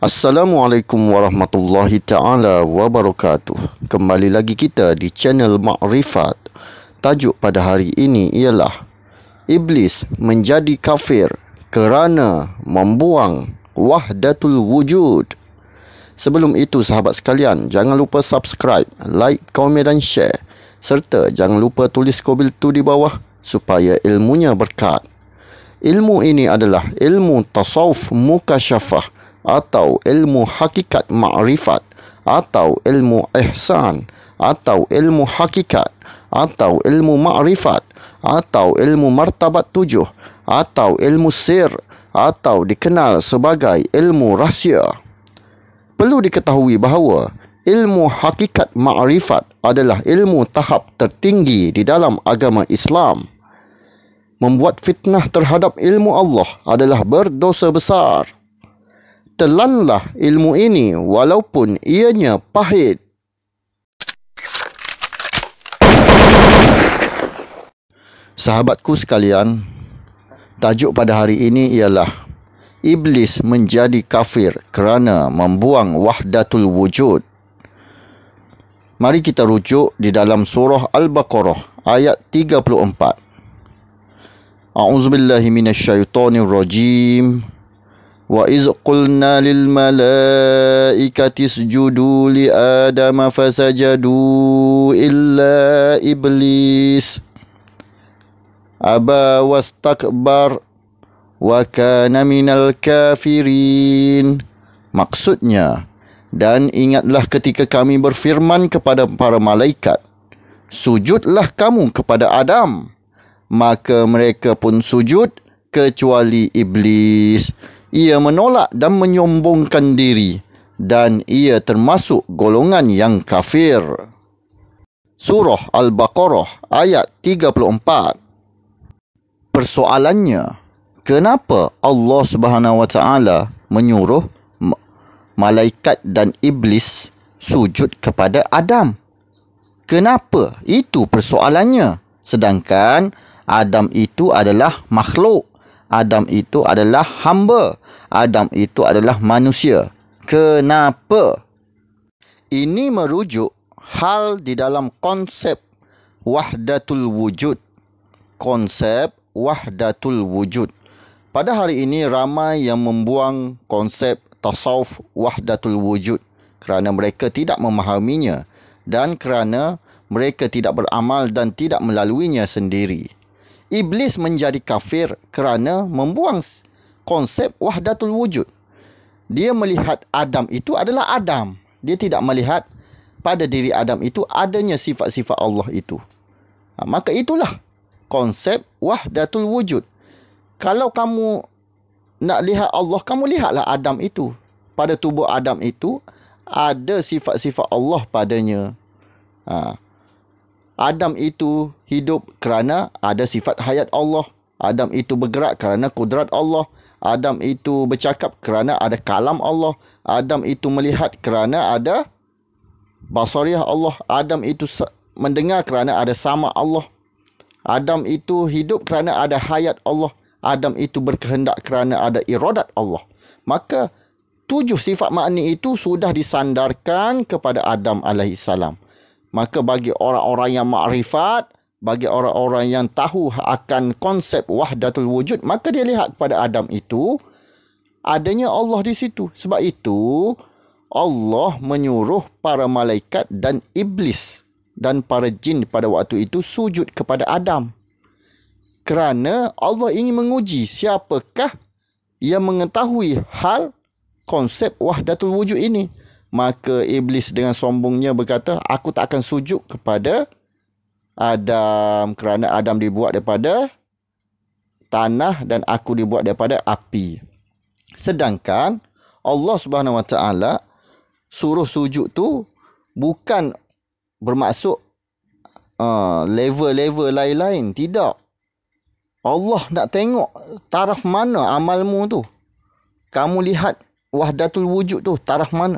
Assalamualaikum warahmatullahi ta'ala wabarakatuh. Kembali lagi kita di channel Ma'rifat. Tajuk pada hari ini ialah Iblis menjadi kafir kerana membuang wahdatul wujud. Sebelum itu sahabat sekalian, jangan lupa subscribe, like, komen dan share. Serta jangan lupa tulis komentar tu di bawah supaya ilmunya berkat. Ilmu ini adalah ilmu tasawuf mukasyafah atau ilmu hakikat ma'rifat atau ilmu ihsan atau ilmu hakikat atau ilmu ma'rifat atau ilmu martabat tujuh atau ilmu sir atau dikenal sebagai ilmu rahsia. Perlu diketahui bahawa ilmu hakikat ma'rifat adalah ilmu tahap tertinggi di dalam agama Islam. Membuat fitnah terhadap ilmu Allah adalah berdosa besar. Telanlah ilmu ini walaupun ianya pahit. Sahabatku sekalian, tajuk pada hari ini ialah Iblis menjadi kafir kerana membuang wahdatul wujud. Mari kita rujuk di dalam surah Al-Baqarah ayat 34. A'udzubillahi minasyaitonirrajim. Wa iz qulna lil malaikati isjudu li adama fasajadu illa iblis aba wastakbar wa kana minal kafirin. Maksudnya, dan ingatlah ketika kami berfirman kepada para malaikat, sujudlah kamu kepada Adam, maka mereka pun sujud kecuali iblis. Ia menolak dan menyombongkan diri, dan ia termasuk golongan yang kafir. Surah Al-Baqarah ayat 34. Persoalannya, kenapa Allah Subhanahu Wa Taala menyuruh malaikat dan iblis sujud kepada Adam? Kenapa? Itu persoalannya. Sedangkan Adam itu adalah makhluk. Adam itu adalah hamba. Adam itu adalah manusia. Kenapa? Ini merujuk hal di dalam konsep wahdatul wujud. Konsep wahdatul wujud. Pada hari ini ramai yang membuang konsep tasawuf wahdatul wujud kerana mereka tidak memahaminya dan kerana mereka tidak beramal dan tidak melaluinya sendiri. Iblis menjadi kafir kerana membuang konsep wahdatul wujud. Dia melihat Adam itu adalah Adam. Dia tidak melihat pada diri Adam itu adanya sifat-sifat Allah itu. Maka itulah konsep wahdatul wujud. Kalau kamu nak lihat Allah, kamu lihatlah Adam itu. Pada tubuh Adam itu ada sifat-sifat Allah padanya. Adam itu hidup kerana ada sifat hayat Allah. Adam itu bergerak kerana kudrat Allah. Adam itu bercakap kerana ada kalam Allah. Adam itu melihat kerana ada basariah Allah. Adam itu mendengar kerana ada sama Allah. Adam itu hidup kerana ada hayat Allah. Adam itu berkehendak kerana ada iradat Allah. Maka 7 sifat makni itu sudah disandarkan kepada Adam alaihissalam. Maka bagi orang-orang yang makrifat, bagi orang-orang yang tahu akan konsep wahdatul wujud, maka dia lihat kepada Adam itu adanya Allah di situ. Sebab itu Allah menyuruh para malaikat dan iblis dan para jin pada waktu itu sujud kepada Adam. Kerana Allah ingin menguji siapakah yang mengetahui hal konsep wahdatul wujud ini. Maka iblis dengan sombongnya berkata, aku tak akan sujud kepada Adam kerana Adam dibuat daripada tanah dan aku dibuat daripada api. Sedangkan Allah Subhanahu Wa Taala suruh sujud tu bukan bermaksud level-level lain-lain. Tidak. Allah nak tengok taraf mana amalmu tu. Kamu lihat wahdatul wujud tu taraf mana.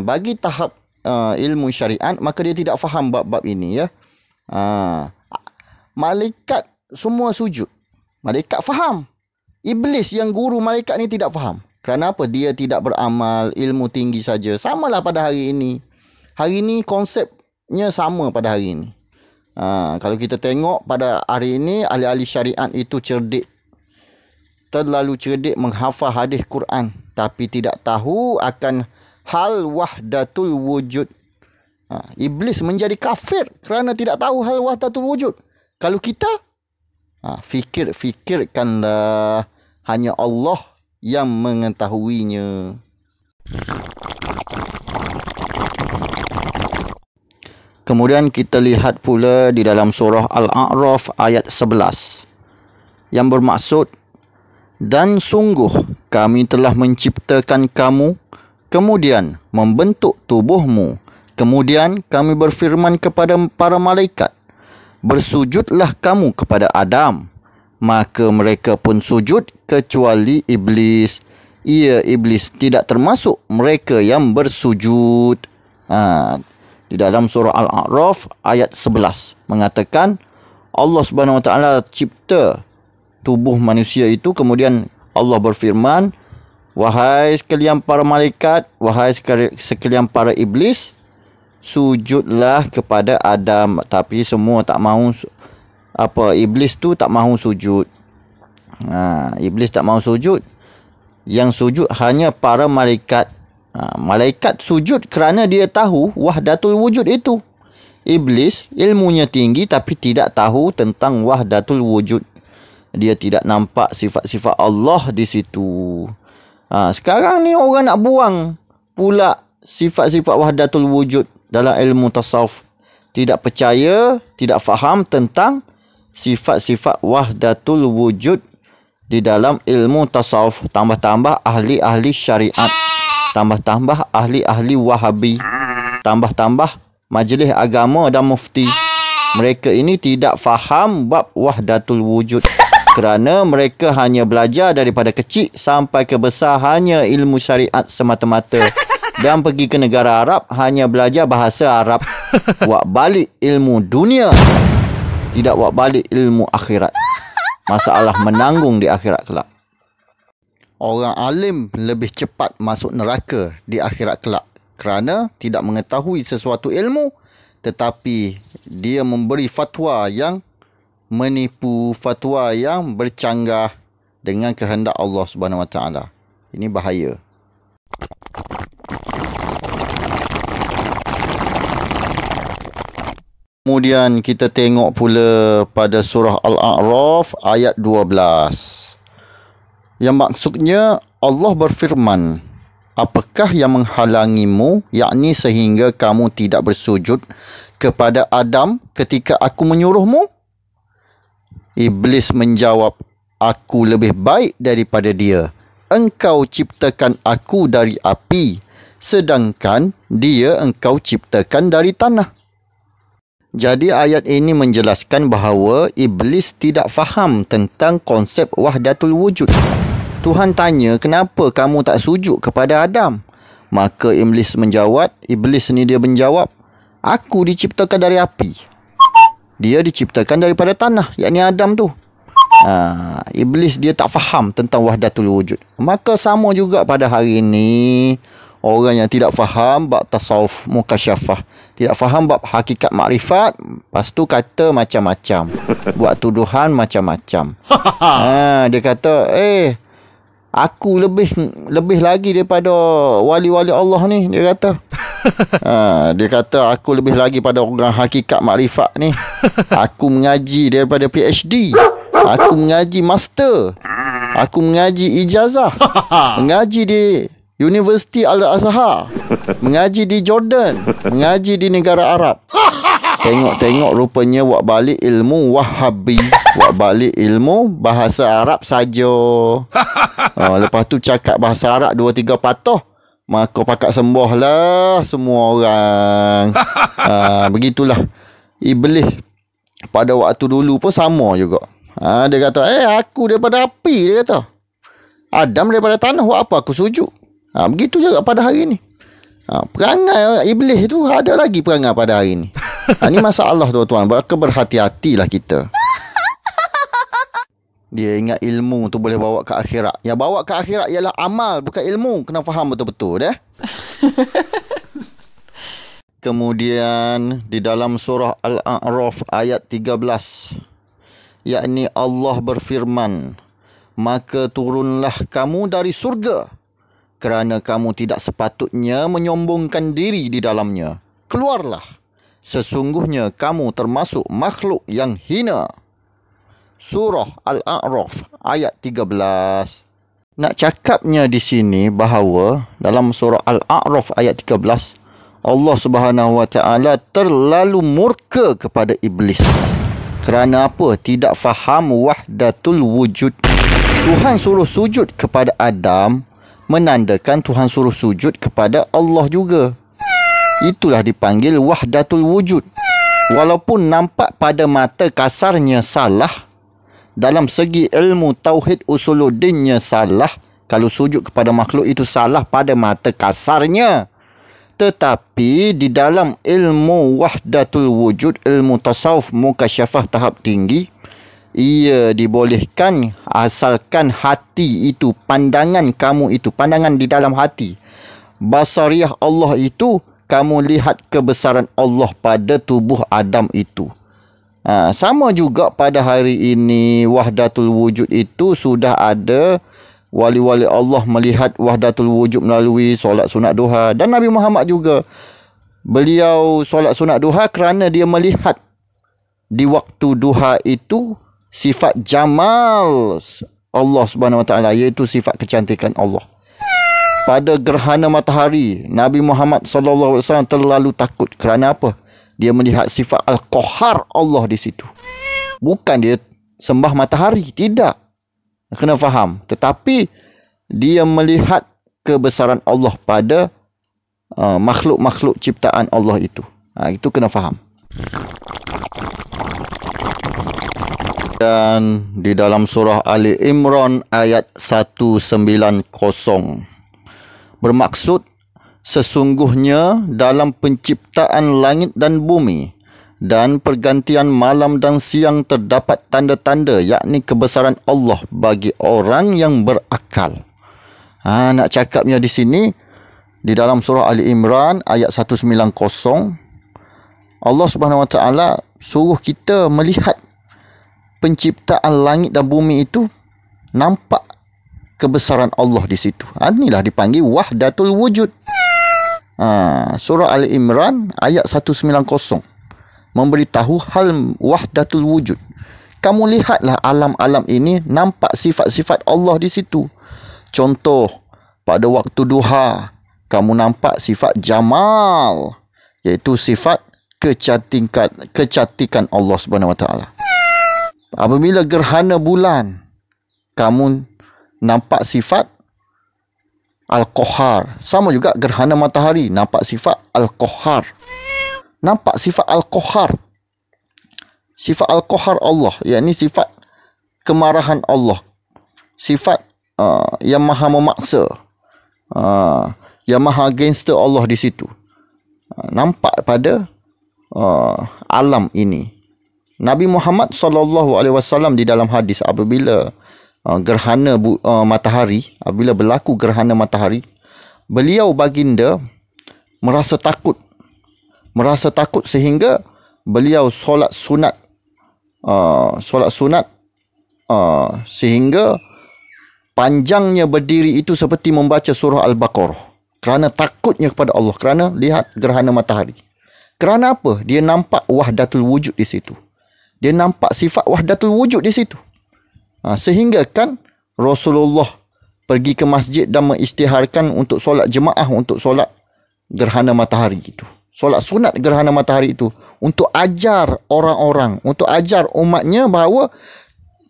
Bagi tahap ilmu syariat, maka dia tidak faham bab-bab ini ya. Malaikat semua sujud. Malaikat faham. Iblis yang guru malaikat ni tidak faham. Kerana apa? Dia tidak beramal, ilmu tinggi saja. Samalah pada hari ini. Hari ini konsepnya sama pada hari ini. Kalau kita tengok pada hari ini, ahli-ahli syariat itu cerdik. Terlalu cerdik menghafal hadis Quran. Tapi tidak tahu akan hal wahdatul wujud. Iblis menjadi kafir kerana tidak tahu hal wahdatul wujud. Kalau kita, fikirkanlah hanya Allah yang mengetahuinya. Kemudian kita lihat pula di dalam surah Al-A'raf ayat 11 yang bermaksud, dan sungguh kami telah menciptakan kamu, kemudian membentuk tubuhmu, kemudian kami berfirman kepada para malaikat, bersujudlah kamu kepada Adam. Maka mereka pun sujud kecuali iblis. Ia iblis tidak termasuk mereka yang bersujud. Di dalam surah Al-A'raf ayat 11 mengatakan Allah Subhanahu Wa Taala cipta tubuh manusia itu, kemudian Allah berfirman, wahai sekalian para malaikat, wahai sekalian para iblis, sujudlah kepada Adam. Tapi semua tak mahu. Iblis tu tak mahu sujud. Iblis tak mahu sujud. Yang sujud hanya para malaikat. Malaikat sujud kerana dia tahu wahdatul wujud itu. Iblis ilmunya tinggi tapi tidak tahu tentang wahdatul wujud. Dia tidak nampak sifat-sifat Allah di situ. Sekarang ni orang nak buang pula sifat-sifat wahdatul wujud dalam ilmu tasawuf. Tidak percaya, tidak faham tentang sifat-sifat wahdatul wujud di dalam ilmu tasawuf. Tambah-tambah ahli-ahli syariat, tambah-tambah ahli-ahli wahabi, tambah-tambah majlis agama dan mufti. Mereka ini tidak faham bab wahdatul wujud kerana mereka hanya belajar daripada kecil sampai ke besar hanya ilmu syariat semata-mata, dan pergi ke negara Arab hanya belajar bahasa Arab. Wak balik ilmu dunia, tidak wak balik ilmu akhirat. Masalah menanggung di akhirat kelak. Orang alim lebih cepat masuk neraka di akhirat kelak kerana tidak mengetahui sesuatu ilmu, tetapi dia memberi fatwa yang menipu, fatwa yang bercanggah dengan kehendak Allah Subhanahu Wa Taala. Ini bahaya. Kemudian kita tengok pula pada surah Al-A'raf ayat 12. Yang maksudnya Allah berfirman, apakah yang menghalangimu, yakni sehingga kamu tidak bersujud kepada Adam ketika aku menyuruhmu? Iblis menjawab, aku lebih baik daripada dia. Engkau ciptakan aku dari api, sedangkan dia engkau ciptakan dari tanah. Jadi ayat ini menjelaskan bahawa iblis tidak faham tentang konsep wahdatul wujud. Tuhan tanya, kenapa kamu tak sujud kepada Adam? Maka iblis menjawab, aku diciptakan dari api. Dia diciptakan daripada tanah, yakni Adam tu. Iblis dia tak faham tentang wahdatul wujud. Maka sama juga pada hari ini, orang yang tidak faham bab tasawuf mukasyafah, tidak faham bab hakikat makrifat, lepas tu kata macam-macam, buat tuduhan macam-macam. Dia kata, aku lebih lagi daripada wali-wali Allah ni, dia kata. Dia kata aku lebih lagi pada orang hakikat makrifat ni. Aku mengaji daripada PhD. Aku mengaji master. Aku mengaji ijazah. Mengaji di Universiti Al-Azhar. Mengaji di Jordan. Mengaji di negara Arab. Tengok-tengok rupanya wak balik ilmu Wahabi. Wak balik ilmu bahasa Arab saja. Lepas tu cakap bahasa Arab 2-3 patah, maka pakat sembuh lah semua orang. Begitulah iblis pada waktu dulu pun sama juga. Dia kata, aku daripada api, dia kata. Adam daripada tanah, buat apa aku sujud? Begitu juga pada hari ni. Perangai iblis tu ada lagi perangai pada hari ni. Ini masalah tuan-tuan. Maka berhati-hatilah kita. Dia ingat ilmu tu boleh bawa ke akhirat. Yang bawa ke akhirat ialah amal, bukan ilmu. Kena faham betul-betul dah. Kemudian di dalam surah Al-A'raf ayat 13, yakni Allah berfirman, maka turunlah kamu dari surga kerana kamu tidak sepatutnya menyombongkan diri di dalamnya. Keluarlah, sesungguhnya kamu termasuk makhluk yang hina. Surah Al-A'raf ayat 13. Nak cakapnya di sini bahawa dalam surah Al-A'raf ayat 13, Allah Subhanahu Wa Taala terlalu murka kepada iblis. Kerana apa? Tidak faham wahdatul wujud. Tuhan suruh sujud kepada Adam, menandakan Tuhan suruh sujud kepada Allah juga. Itulah dipanggil wahdatul wujud. Walaupun nampak pada mata kasarnya salah, dalam segi ilmu tauhid usuluddinnya salah. Kalau sujud kepada makhluk itu salah pada mata kasarnya. Tetapi di dalam ilmu wahdatul wujud, ilmu tasawuf mukasyafah tahap tinggi, ia dibolehkan asalkan hati itu, pandangan kamu itu, pandangan di dalam hati, basariah Allah itu, kamu lihat kebesaran Allah pada tubuh Adam itu. Sama juga pada hari ini, wahdatul wujud itu sudah ada. Wali-wali Allah melihat wahdatul wujud melalui solat sunat duha. Dan Nabi Muhammad juga, beliau solat sunat duha kerana dia melihat di waktu duha itu sifat jamal Allah Subhanahu Wa Taala, iaitu sifat kecantikan Allah. Pada gerhana matahari, Nabi Muhammad SAW terlalu takut. Kerana apa? Dia melihat sifat Al-Qahar Allah di situ. Bukan dia sembah matahari, tidak. Kena faham. Tetapi dia melihat kebesaran Allah pada makhluk-makhluk ciptaan Allah itu. Itu kena faham. Dan di dalam surah Ali Imran ayat 190, bermaksud, sesungguhnya dalam penciptaan langit dan bumi dan pergantian malam dan siang terdapat tanda-tanda, yakni kebesaran Allah bagi orang yang berakal. Nak cakapnya di sini, di dalam surah Ali Imran ayat 190, Allah Subhanahu Wa Taala suruh kita melihat penciptaan langit dan bumi itu, nampak kebesaran Allah di situ. Inilah dipanggil wahdatul wujud. Surah Ali Imran ayat 190 memberitahu hal wahdatul wujud. Kamu lihatlah alam-alam ini, nampak sifat-sifat Allah di situ. Contoh, pada waktu duha, kamu nampak sifat jamal, iaitu sifat kecantikan Allah Subhanahu Wa Taala. Apabila gerhana bulan, kamu nampak sifat Al-Qahar. Sama juga gerhana matahari, nampak sifat Al-Qahar. Nampak sifat Al-Qahar. Sifat Al-Qahar Allah, yakni sifat kemarahan Allah. Sifat yang maha memaksa. Yang maha gangster Allah di situ. Nampak pada alam ini. Nabi Muhammad SAW di dalam hadis, apabila gerhana matahari, apabila berlaku gerhana matahari, beliau baginda merasa takut sehingga beliau solat sunat sehingga panjangnya berdiri itu seperti membaca surah Al-Baqarah, kerana takutnya kepada Allah, kerana lihat gerhana matahari. Kerana apa? Dia nampak wahdatul wujud di situ. Dia nampak sifat wahdatul wujud di situ. Sehingga kan Rasulullah pergi ke masjid dan mengisytiharkan untuk solat jemaah, untuk solat gerhana matahari itu. Solat sunat gerhana matahari itu. Untuk ajar orang-orang, untuk ajar umatnya bahawa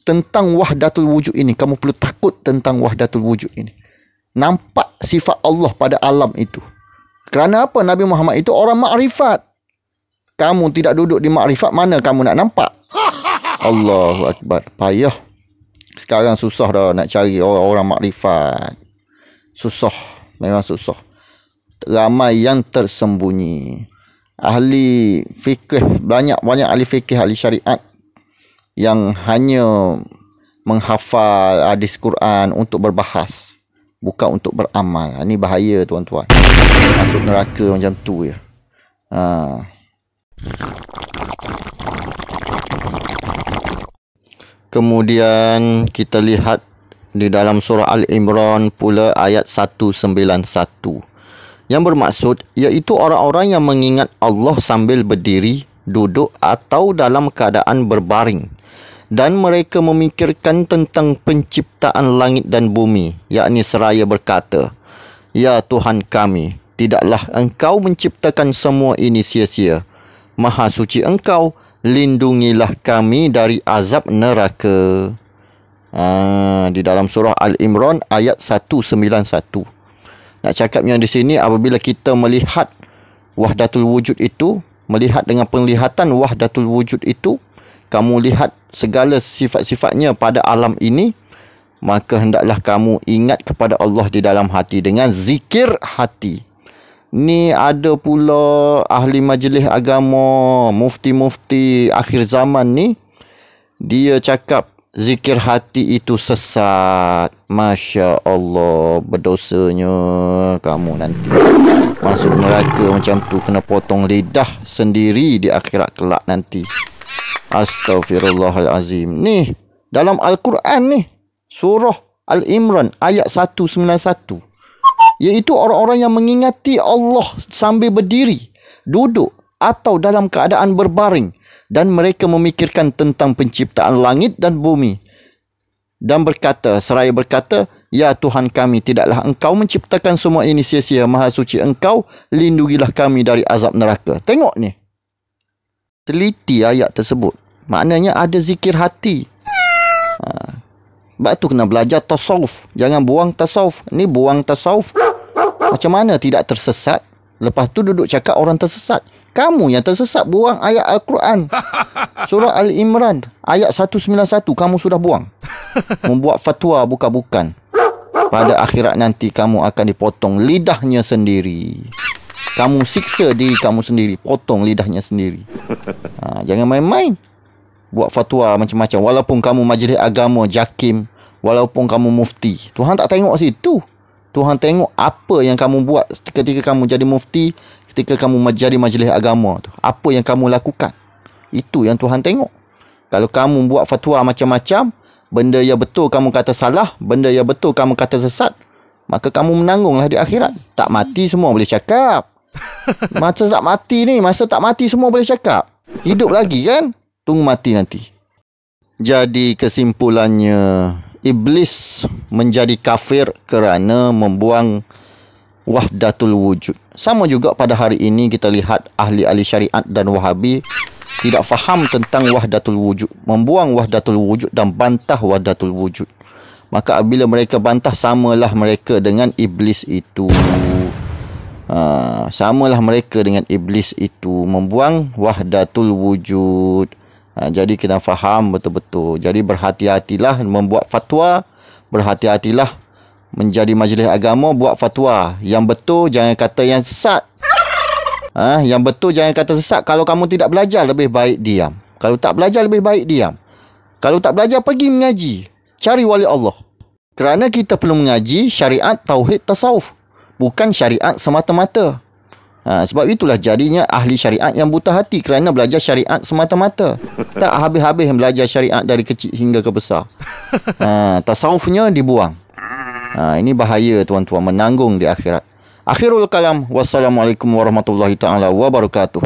tentang wahdatul wujud ini. Kamu perlu takut tentang wahdatul wujud ini. Nampak sifat Allah pada alam itu. Kerana apa? Nabi Muhammad itu orang makrifat. Kamu tidak duduk di makrifat, mana kamu nak nampak? Allahu Akbar. Payah. Sekarang susah dah nak cari orang-orang makrifat. Susah. Memang susah. Ramai yang tersembunyi. Ahli fikih, banyak ahli fikih, ahli syariat yang hanya menghafal hadis Quran untuk berbahas, bukan untuk beramal. Ini bahaya tuan-tuan. Masuk neraka macam tu ya. Kemudian kita lihat di dalam surah Al-Imran pula ayat 191. Yang bermaksud iaitu orang-orang yang mengingat Allah sambil berdiri, duduk atau dalam keadaan berbaring, dan mereka memikirkan tentang penciptaan langit dan bumi, yakni seraya berkata, "Ya Tuhan kami, tidaklah Engkau menciptakan semua ini sia-sia. Maha suci Engkau, lindungilah kami dari azab neraka." Di dalam surah Al-Imran ayat 191. Nak cakapnya di sini, apabila kita melihat wahdatul wujud itu, melihat dengan penglihatan wahdatul wujud itu, kamu lihat segala sifat-sifatnya pada alam ini, maka hendaklah kamu ingat kepada Allah di dalam hati dengan zikir hati. Ni ada pula ahli majlis agama, mufti-mufti akhir zaman ni, dia cakap zikir hati itu sesat. Masya Allah, berdosanya kamu nanti. Masuk neraka macam tu, kena potong lidah sendiri di akhirat kelak nanti. Astaghfirullahalazim. Ni dalam Al-Quran ni, surah Al-Imran ayat 191. Iaitu orang-orang yang mengingati Allah sambil berdiri, duduk atau dalam keadaan berbaring, dan mereka memikirkan tentang penciptaan langit dan bumi, dan berkata, seraya berkata, "Ya Tuhan kami, tidaklah Engkau menciptakan semua ini sia-sia. Maha suci Engkau, lindungilah kami dari azab neraka." Tengok ni, teliti ayat tersebut. Maknanya ada zikir hati. Sebab tu kena belajar tasawuf. Jangan buang tasawuf. Ni buang tasawuf, macam mana tidak tersesat? Lepas tu duduk cakap orang tersesat. Kamu yang tersesat buang ayat Al-Quran. Surah Al-Imran ayat 191 kamu sudah buang. Membuat fatwa bukan-bukan. Pada akhirat nanti kamu akan dipotong lidahnya sendiri. Kamu siksa diri kamu sendiri, potong lidahnya sendiri. Jangan main-main buat fatwa macam-macam. Walaupun kamu majlis agama, JAKIM, walaupun kamu mufti, Tuhan tak tengok situ. Tuhan tengok apa yang kamu buat ketika kamu jadi mufti, ketika kamu jadi majlis agama tu. Apa yang kamu lakukan. Itu yang Tuhan tengok. Kalau kamu buat fatwa macam-macam, benda yang betul kamu kata salah, benda yang betul kamu kata sesat, maka kamu menanggunglah di akhirat. Tak mati semua boleh cakap. Masa tak mati ni, masa tak mati semua boleh cakap. Hidup lagi kan? Tunggu mati nanti. Jadi kesimpulannya, Iblis menjadi kafir kerana membuang wahdatul wujud. Sama juga pada hari ini kita lihat ahli-ahli syariat dan Wahabi tidak faham tentang wahdatul wujud, membuang wahdatul wujud dan bantah wahdatul wujud. Maka apabila mereka bantah, samalah mereka dengan iblis itu. Samalah mereka dengan iblis itu, membuang wahdatul wujud. Jadi kena faham betul-betul. Jadi berhati-hatilah membuat fatwa, berhati-hatilah menjadi majlis agama, buat fatwa. Yang betul jangan kata yang sesat. Yang betul jangan kata sesat. Kalau kamu tidak belajar, lebih baik diam. Kalau tak belajar, lebih baik diam. Kalau tak belajar, pergi mengaji. Cari wali Allah. Kerana kita perlu mengaji syariat, tauhid, tasawuf. Bukan syariat semata-mata. Sebab itulah jadinya ahli syariat yang buta hati kerana belajar syariat semata-mata. Tak habis-habis belajar syariat dari kecil hingga ke besar. Tasawufnya dibuang. Ini bahaya tuan-tuan, menanggung di akhirat. Akhirul kalam. Wassalamualaikum warahmatullahi taala wabarakatuh.